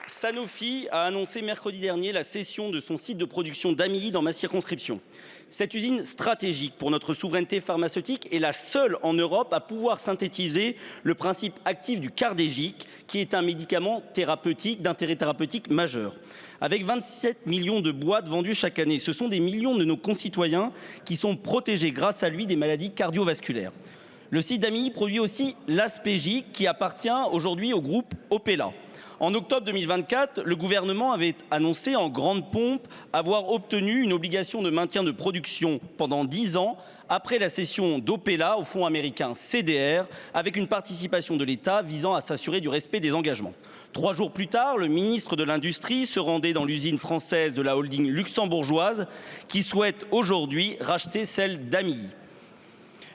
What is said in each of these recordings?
Sanofi a annoncé mercredi dernier la cession de son site de production d'Amilly dans ma circonscription. Cette usine stratégique pour notre souveraineté pharmaceutique est la seule en Europe à pouvoir synthétiser le principe actif du cardégique, qui est un médicament thérapeutique d'intérêt thérapeutique majeur. Avec 27 millions de boîtes vendues chaque année, ce sont des millions de nos concitoyens qui sont protégés grâce à lui des maladies cardiovasculaires. Le site d'Amilly produit aussi l'Aspégique qui appartient aujourd'hui au groupe Opella. En octobre 2024, le gouvernement avait annoncé en grande pompe avoir obtenu une obligation de maintien de production pendant 10 ans après la cession d'Opella au fonds américain CDR, avec une participation de l'État visant à s'assurer du respect des engagements. 3 jours plus tard, le ministre de l'Industrie se rendait dans l'usine française de la holding luxembourgeoise qui souhaite aujourd'hui racheter celle d'Amilly.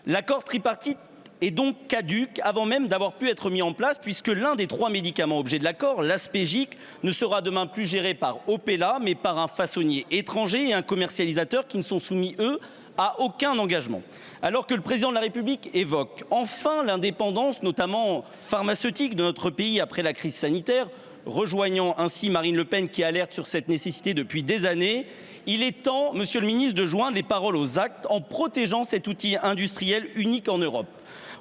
L'accord tripartite est donc caduque avant même d'avoir pu être mis en place, puisque l'un des 3 médicaments objets de l'accord, l'Aspégique, ne sera demain plus géré par Opella, mais par un façonnier étranger et un commercialisateur qui ne sont soumis, eux, à aucun engagement. Alors que le président de la République évoque enfin l'indépendance, notamment pharmaceutique, de notre pays après la crise sanitaire, rejoignant ainsi Marine Le Pen qui alerte sur cette nécessité depuis des années, il est temps, monsieur le ministre, de joindre les paroles aux actes en protégeant cet outil industriel unique en Europe.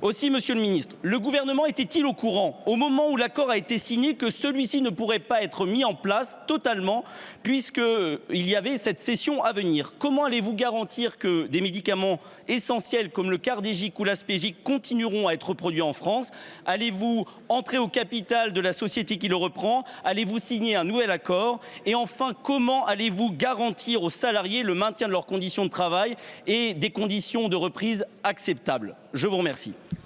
Aussi, monsieur le ministre, le gouvernement était-il au courant, au moment où l'accord a été signé, que celui-ci ne pourrait pas être mis en place totalement, puisqu'il y avait cette cession à venir? Comment allez-vous garantir que des médicaments essentiels comme le cardégique ou l'Aspégique continueront à être produits en France? Allez-vous entrer au capital de la société qui le reprend? Allez-vous signer un nouvel accord? Et enfin, comment allez-vous garantir aux salariés le maintien de leurs conditions de travail et des conditions de reprise acceptables? Je vous remercie.